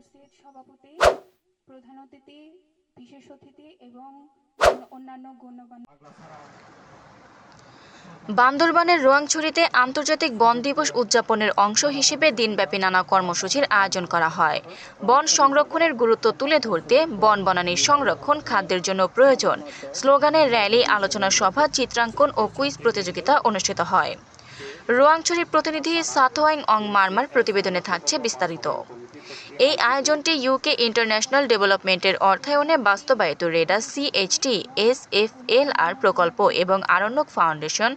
উপস্থিত সভাপতি, প্রধান অতিথি, বিশেষ অতিথি এবং অন্যান্য গণ্যমান্য। বান্দরবানের রোয়াংছড়িতে আন্তর্জাতিক বন দিবস উদযাপনের অংশ হিসেবে দিনব্যাপী নানা কর্মসূচির আয়োজন করা হয়। বন সংরক্ষণের গুরুত্ব তুলে ধরতে বন বনানীর সংরক্ষণ খাদ্যের জন্য প্রয়োজন স্লোগানের র্যালি, আলোচনা সভা, চিত্রাঙ্কন ও কুইজ প্রতিযোগিতা অনুষ্ঠিত হয়। রোয়াংছড়ির প্রতিনিধি সাথোয়াইং অং মারমার প্রতিবেদনে থাকছে বিস্তারিত। এই আয়োজনটি ইউকে ইন্টারন্যাশনাল ডেভেলপমেন্টের অর্থায়নে বাস্তবায়িত রেডা সিএইচটি এসএফএলআর প্রকল্প এবং আরণ্যক ফাউন্ডেশন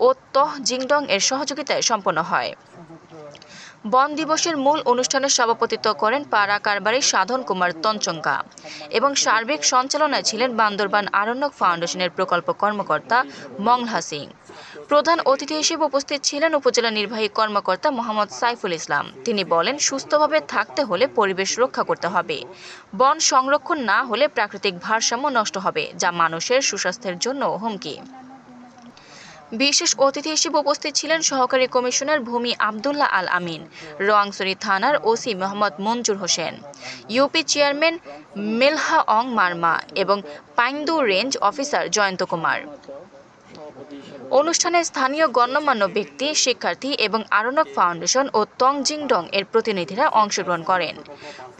ও তহ জিংডং এর সহযোগিতায় সম্পন্ন হয়। বন দিবসের মূল অনুষ্ঠানে সভাপতিত্ব করেন পাড়া কারবারি সাধন কুমার তঞ্চঙ্গা এবং সার্বিক সঞ্চালনায় ছিলেন বান্দরবান আরণ্যক ফাউন্ডেশনের প্রকল্প কর্মকর্তা মংলা সিং। প্রধান অতিথি হিসেবে উপস্থিত ছিলেন উপজেলা নির্বাহী কর্মকর্তা মোহাম্মদ সাইফুল ইসলাম। তিনি বলেন, সুস্থভাবে থাকতে হলে পরিবেশ রক্ষা করতে হবে। বন সংরক্ষণ না হলে প্রাকৃতিক ভারসাম্য নষ্ট হবে, যা মানুষের সুস্বাস্থ্যের জন্য হুমকি। বিশেষ অতিথি হিসেবে উপস্থিত ছিলেন সহকারী কমিশনার ভূমি আবদুল্লাহ আল আমিন, রোয়াংছড়ি থানার ওসি মোহাম্মদ মঞ্জুর হোসেন, ইউপি চেয়ারম্যান মেলহা অং মারমা এবং পাইন্দু রেঞ্জ অফিসার জয়ন্ত কুমার। অনুষ্ঠানে স্থানীয় গণ্যমান্য ব্যক্তি, শিক্ষার্থী এবং আরণ্যক ফাউন্ডেশন ও তং জিংডং এর প্রতিনিধিরা অংশগ্রহণ করেন।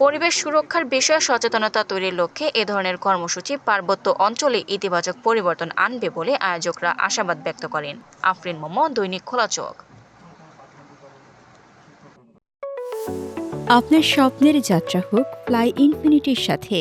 পরিবেশ সুরক্ষার বিষয়ে সচেতনতা তৈরির লক্ষ্যে এ ধরনের কর্মসূচি পার্বত্য অঞ্চলে ইতিবাচক পরিবর্তন আনবে বলে আয়োজকরা আশাবাদ ব্যক্ত করেন। আফরিন মোমো, দৈনিক খোলা চোখ। আপনার স্বপ্নের যাত্রা হোক ফ্লাই ইনফিনিটির সাথে।